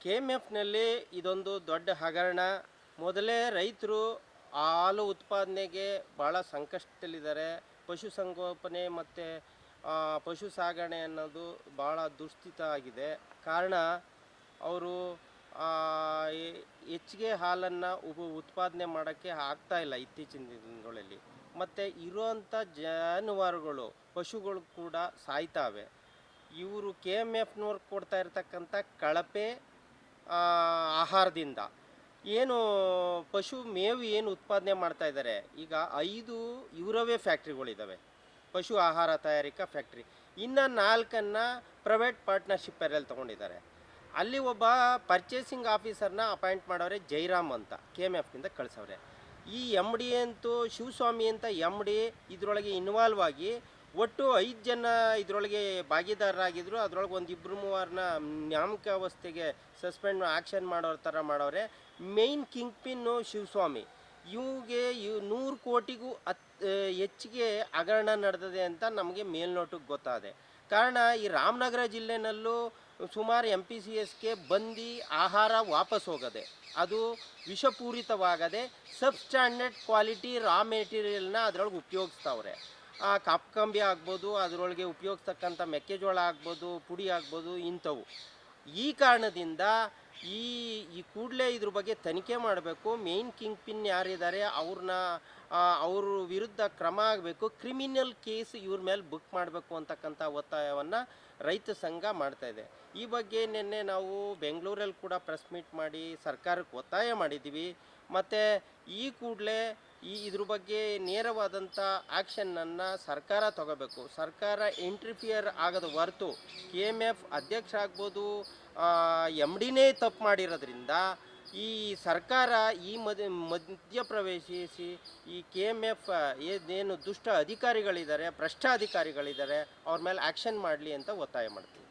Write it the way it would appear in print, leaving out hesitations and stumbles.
KMFನಲ್ಲಿ ಇದೊಂದು ದೊಡ್ಡ ಹಗರಣ. ಮೊದಲೇ ರೈತರು ಹಾಲು ಉತ್ಪಾದನೆಗೆ ಭಾಳ ಸಂಕಷ್ಟದಲ್ಲಿದ್ದಾರೆ. ಪಶುಸಂಗೋಪನೆ ಮತ್ತು ಪಶು ಸಾಗಣೆ ಅನ್ನೋದು ಭಾಳ ದುಸ್ಥಿತ ಆಗಿದೆ. ಕಾರಣ ಅವರು ಹೆಚ್ಚಿಗೆ ಹಾಲನ್ನು ಉತ್ಪಾದನೆ ಮಾಡೋಕ್ಕೆ ಆಗ್ತಾಯಿಲ್ಲ ಇತ್ತೀಚಿನ ದಿನಗಳಲ್ಲಿ. ಮತ್ತು ಇರುವಂಥ ಜಾನುವಾರುಗಳು ಪಶುಗಳು ಕೂಡ ಸಾಯ್ತಾವೆ. ಇವರು KMFನವ್ರು ಕೊಡ್ತಾ ಇರ್ತಕ್ಕಂಥ ಕಳಪೆ ಆಹಾರದಿಂದ ಏನು ಪಶು ಮೇವು ಏನು ಉತ್ಪಾದನೆ ಮಾಡ್ತಾ ಇದ್ದಾರೆ. ಈಗ 5 ಇವರವೇ ಫ್ಯಾಕ್ಟ್ರಿಗಳಿದ್ದಾವೆ, ಪಶು ಆಹಾರ ತಯಾರಿಕಾ ಫ್ಯಾಕ್ಟ್ರಿ. ಇನ್ನು 4 ಪ್ರೈವೇಟ್ ಪಾರ್ಟ್ನರ್ಶಿಪ್ಪರಲ್ಲಿ ತೊಗೊಂಡಿದ್ದಾರೆ. ಅಲ್ಲಿ ಒಬ್ಬ ಪರ್ಚೇಸಿಂಗ್ ಆಫೀಸರ್ನ ಅಪಾಯಿಂಟ್ ಮಾಡೋರೆ, ಜೈರಾಮ್ ಅಂತ, KMFನಿಂದ ಕಳಿಸವ್ರೆ. ಈ MD ಅಂತೂ ಶಿವಸ್ವಾಮಿ ಅಂತ MD ಇದರೊಳಗೆ ಇನ್ವಾಲ್ವ್ ಆಗಿ ಒಟ್ಟು 5 ಜನ ಇದರೊಳಗೆ ಭಾಗಿದಾರರಾಗಿದ್ದರು. ಅದರೊಳಗೆ ಒಂದು 2-3 ನ್ಯಾಮಕಾವಸ್ಥೆಗೆ ಸಸ್ಪೆಂಡ್ ಆ್ಯಕ್ಷನ್ ಮಾಡೋರ ಥರ ಮಾಡವ್ರೆ. Main king pin Shivaswami. ಇವ್ಗೆ 100 ಕೋಟಿಗೂ ಹೆಚ್ಚಿಗೆ ಹಗರಣ ನಡೆದಿದೆ ಅಂತ ನಮಗೆ ಮೇಲ್ನೋಟಕ್ಕೆ ಗೊತ್ತಾದೆ. ಕಾರಣ ಈ ರಾಮನಗರ ಜಿಲ್ಲೆನಲ್ಲೂ ಸುಮಾರು MPCSಗೆ ಬಂದು ಆಹಾರ ವಾಪಸ್ ಹೋಗದೆ, ಅದು ವಿಷಪೂರಿತವಾಗದೆ ಸಬ್ಸ್ಟ್ಯಾಂಡರ್ಡ್ ಕ್ವಾಲಿಟಿ ರಾ ಮೆಟೀರಿಯಲ್ನ ಅದರೊಳಗೆ ಉಪಯೋಗಿಸ್ತಾವ್ರೆ. ಕಾಪ್ಕಂಬಿ ಆಗ್ಬೋದು, ಅದರೊಳಗೆ ಉಪಯೋಗಿಸ್ತಕ್ಕಂಥ ಮೆಕ್ಕೆಜೋಳ ಆಗ್ಬೋದು, ಪುಡಿ ಆಗ್ಬೋದು, ಇಂಥವು. ಈ ಕಾರಣದಿಂದ ಈ ಕೂಡಲೇ ಇದ್ರ ಬಗ್ಗೆ ತನಿಖೆ ಮಾಡಬೇಕು. ಮೇಯ್ನ್ ಕಿಂಗ್ ಪಿನ್ ಯಾರಿದ್ದಾರೆ ಅವ್ರ ವಿರುದ್ಧ ಕ್ರಮ ಆಗಬೇಕು. ಕ್ರಿಮಿನಲ್ ಕೇಸ್ ಇವ್ರ ಮೇಲೆ ಬುಕ್ ಮಾಡಬೇಕು ಅಂತಕ್ಕಂಥ ಒತ್ತಾಯವನ್ನು ರೈತ ಸಂಘ ಮಾಡ್ತಾಯಿದೆ. ಈ ಬಗ್ಗೆ ನಿನ್ನೆ ನಾವು ಬೆಂಗಳೂರಲ್ಲಿ ಕೂಡ ಪ್ರೆಸ್ ಮೀಟ್ ಮಾಡಿ ಸರ್ಕಾರಕ್ಕೆ ಒತ್ತಾಯ ಮಾಡಿದ್ದೀವಿ. ಮತ್ತು ಈ ಕೂಡಲೇ ಇದ್ರ ಬಗ್ಗೆ ನೇರವಾದಂಥ ಆ್ಯಕ್ಷನನ್ನು ಸರ್ಕಾರ ತಗೋಬೇಕು. ಸರ್ಕಾರ ಇಂಟರ್ಫಿಯರ್ ಆಗೋದು ಹೊರತು KMF ಅಧ್ಯಕ್ಷ ಆಗ್ಬೋದು, MDನೇ ತಪ್ಪು ಮಾಡಿರೋದ್ರಿಂದ ಈ ಸರ್ಕಾರ ಈ ಮಧ್ಯಪ್ರವೇಶಿಸಿ ಈ KMF ಏನು ದುಷ್ಟ ಅಧಿಕಾರಿಗಳಿದ್ದಾರೆ, ಭ್ರಷ್ಟ ಅಧಿಕಾರಿಗಳಿದ್ದಾರೆ, ಅವ್ರ ಮೇಲೆ ಆ್ಯಕ್ಷನ್ ಮಾಡಲಿ ಅಂತ ಒತ್ತಾಯ ಮಾಡ್ತೀವಿ.